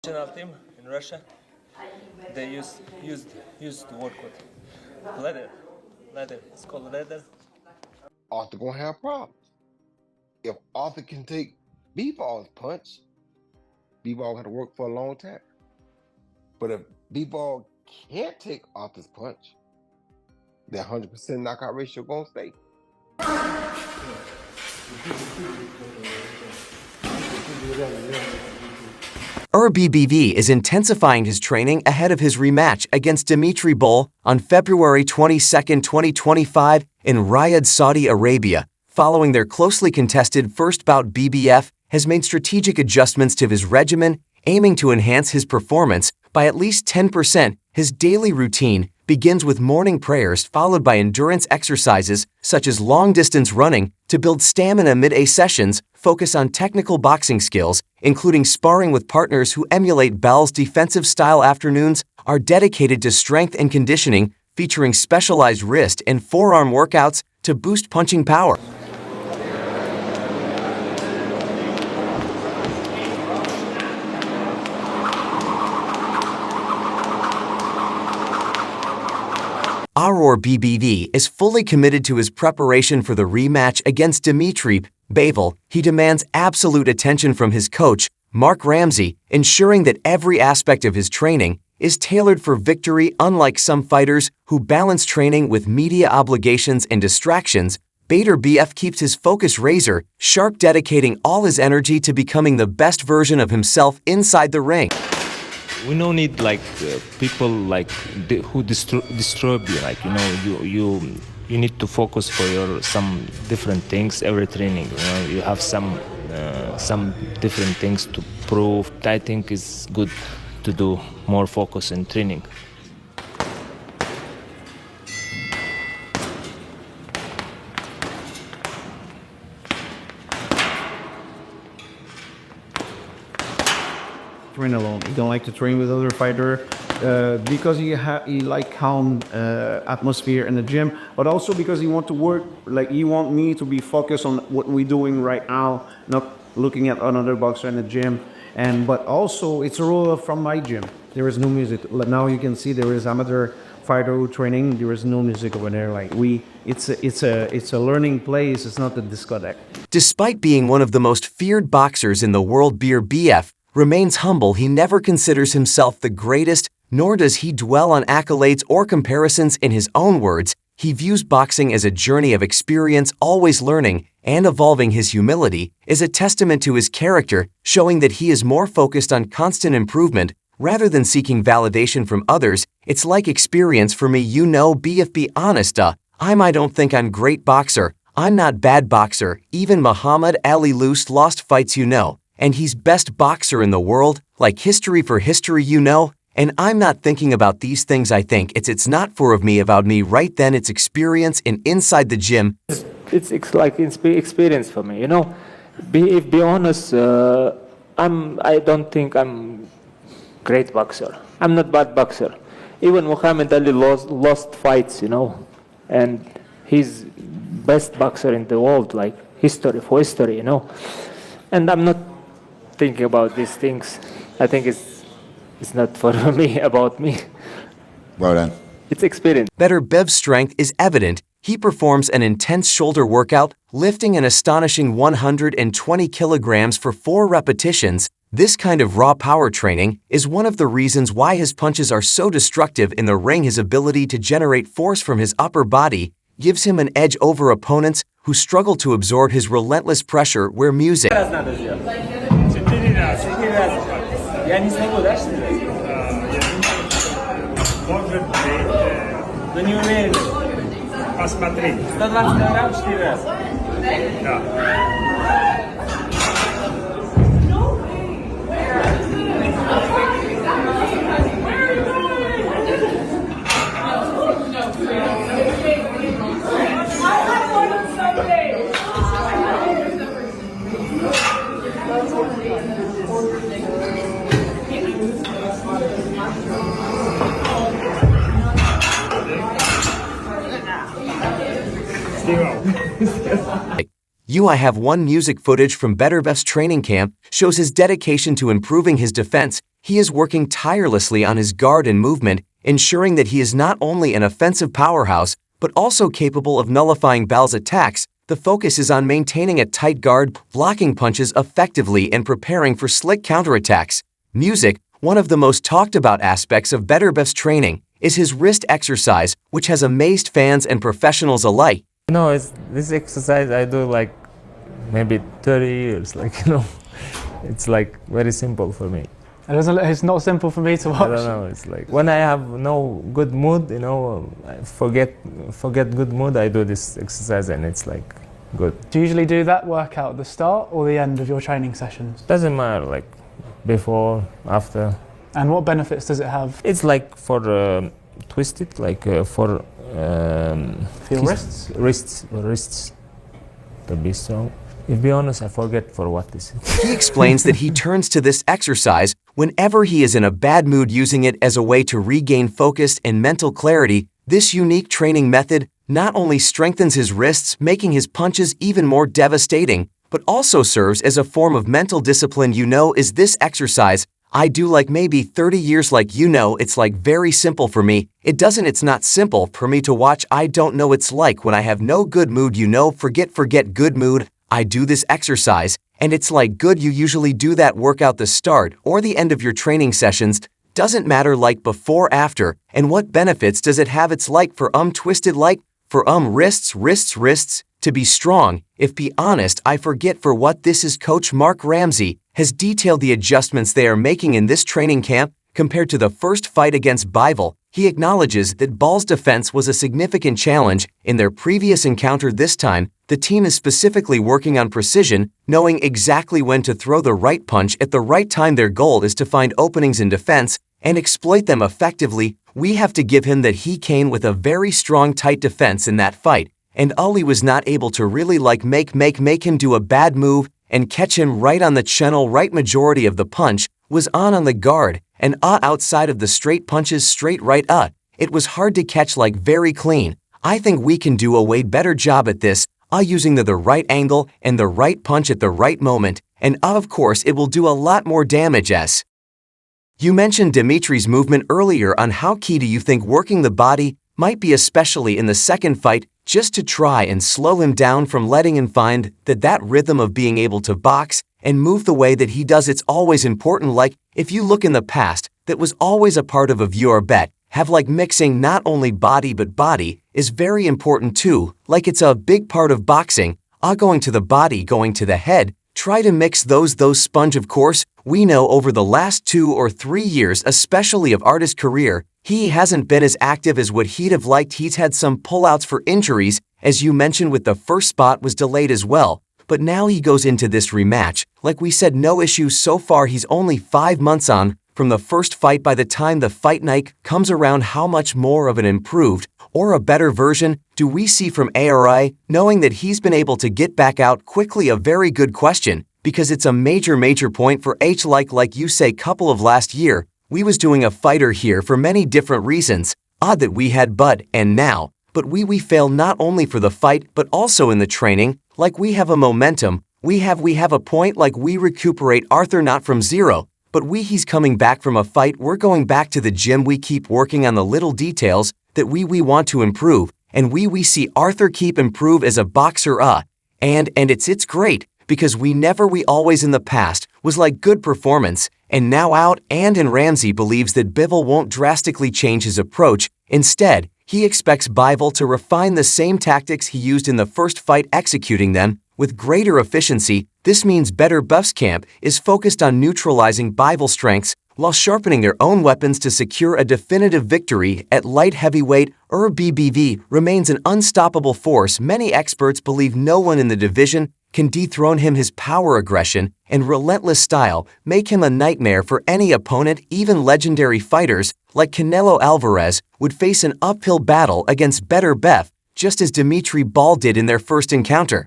National team in Russia, they used to work with leather. It's called leather. Arthur gonna have problems. If Arthur can take B-ball's punch, B-ball got to work for a long time. But if B-ball can't take Arthur's punch, that 100% knockout ratio gonna stay. Artur Beterbiev is intensifying his training ahead of his rematch against Dmitry Bivol on February 22, 2025 in Riyadh, Saudi Arabia. Following their closely contested first bout, Beterbiev has made strategic adjustments to his regimen, aiming to enhance his performance by at least 10%. His daily routine begins with morning prayers followed by endurance exercises such as long-distance running to build stamina. Mid-A sessions focus on technical boxing skills, including sparring with partners who emulate Bivol's defensive style. Afternoons are dedicated to strength and conditioning, featuring specialized wrist and forearm workouts to boost punching power. Artur Beterbiev is fully committed to his preparation for the rematch against Dmitry Bivol. He demands absolute attention from his coach, Mark Ramsey, ensuring that every aspect of his training is tailored for victory. Unlike some fighters who balance training with media obligations and distractions, Beterbiev keeps his focus razor sharp, dedicating all his energy to becoming the best version of himself inside the ring. We don't need people who destroy you. You need to focus for some different things every training. You have some different things to prove. I think it's good to do more focus in training. Train alone. He don't like to train with other fighter because he like calm atmosphere in the gym, but also because he want to work. Like he want me to be focused on what we're doing right now, not looking at another boxer in the gym. But also it's a rule from my gym. There is no music. Now you can see there is amateur fighter training. There is no music over there. It's a learning place. It's not a discotheque. Despite being one of the most feared boxers in the world, Beterbiev remains humble. He never considers himself the greatest, nor does he dwell on accolades or comparisons. In his own words, he views boxing as a journey of experience, always learning and evolving. His humility is a testament to his character, showing that he is more focused on constant improvement rather than seeking validation from others. It's like experience for me, be honest. I don't think I'm great boxer. I'm not bad boxer. Even Muhammad Ali lost fights, and he's best boxer in the world, like history for history, and I'm not thinking about these things. I think it's not for of me, about me right then. It's experience in inside the gym. It's like experience for me, Be honest, I don't think I'm great boxer. I'm not bad boxer. Even Muhammad Ali lost fights, and he's best boxer in the world, like history for history, And I'm not thinking about these things. I think it's not for me, about me. Well done. It's experience. Beterbiev's strength is evident. He performs an intense shoulder workout, lifting an astonishing 120 kilograms for 4 repetitions. This kind of raw power training is one of the reasons why his punches are so destructive in the ring. His ability to generate force from his upper body gives him an edge over opponents who struggle to absorb his relentless pressure. Where music Я не смогу, да, что ли? Может быть. Но не уверен. Посмотри. 120 килограмм 4 раза. Да. I have one music footage from Beterbiev's training camp shows his dedication to improving his defense. he is working tirelessly on his guard and movement, ensuring that he is not only an offensive powerhouse, but also capable of nullifying Bivol's attacks. The focus is on maintaining a tight guard, blocking punches effectively, and preparing for slick counterattacks. Music, one of the most talked about aspects of Beterbiev's training, is his wrist exercise, which has amazed fans and professionals alike. This exercise I do like maybe 30 years, it's like very simple for me. It's not simple for me to watch. I don't know, it's like when I have no good mood, I forget good mood, I do this exercise and it's like good. Do you usually do that workout at the start or the end of your training sessions? Doesn't matter, like before, after. And what benefits does it have? It's like for twisted, like for your wrists? Wrists to be strong. To be honest, I forget for what this is. He explains that he turns to this exercise whenever he is in a bad mood, using it as a way to regain focus and mental clarity. This unique training method not only strengthens his wrists, making his punches even more devastating, but also serves as a form of mental discipline. Is this exercise I do like maybe 30 years, it's like very simple for me. It's not simple for me to watch. I don't know, it's like when I have no good mood, forget good mood. I do this exercise, and it's like good. You usually do that workout the start or the end of your training sessions. Doesn't matter like before, after, and what benefits does it have? It's like for twisted, like for wrists. To be strong, if be honest, I forget for what this is. Coach Mark Ramsey has detailed the adjustments they are making in this training camp compared to the first fight against Bivol. He acknowledges that Bivol's defense was a significant challenge in their previous encounter. This time, the team is specifically working on precision, knowing exactly when to throw the right punch at the right time. Their goal is to find openings in defense and exploit them effectively. We have to give him that he came with a very strong, tight defense in that fight, and Ali was not able to really make him do a bad move and catch him right on the channel. Right, majority of the punch was on the guard and outside of the straight punches, straight right. It was hard to catch, like very clean. I think we can do a way better job at this, using the right angle and the right punch at the right moment, and of course it will do a lot more damage. As you mentioned Dmitry's movement earlier, on how key do you think working the body might be, especially in the second fight, just to try and slow him down from letting him find that rhythm of being able to box and move the way that he does? It's always important, like if you look in the past, that was always a part of a viewer bet, have like mixing not only body but body is very important too, like it's a big part of boxing, going to the body, going to the head, try to mix those sponge. Of course, we know over the last 2 or 3 years, especially of Artur's career, he hasn't been as active as what he'd have liked. He's had some pullouts for injuries, as you mentioned, with the first spot was delayed as well. But now he goes into this rematch. Like we said, no issues so far. He's only 5 months on from the first fight. By the time the fight night comes around, how much more of an improved or a better version do we see from Ari, knowing that he's been able to get back out quickly? A very good question, because it's a major point for H. Like you say, couple of last year, we was doing a fighter here for many different reasons. Odd that we had Bud, and now, but we fail not only for the fight, but also in the training. Like we have a momentum, we have a point, like we recuperate Artur not from zero, but he's coming back from a fight. We're going back to the gym. We keep working on the little details that we want to improve, and we see Artur keep improve as a boxer. And it's great, because we always in the past was like good performance, and now out. And Ramsey believes that Bivol won't drastically change his approach. Instead, he expects Bivol to refine the same tactics he used in the first fight, executing them with greater efficiency. This means Beterbiev's camp is focused on neutralizing Bivol's strengths while sharpening their own weapons to secure a definitive victory. At light heavyweight, BBV remains an unstoppable force. Many experts believe no one in the division can dethrone him. His power, aggression, and relentless style make him a nightmare for any opponent. Even legendary fighters like Canelo Alvarez would face an uphill battle against Beterbiev, just as Dmitry Bivol did in their first encounter.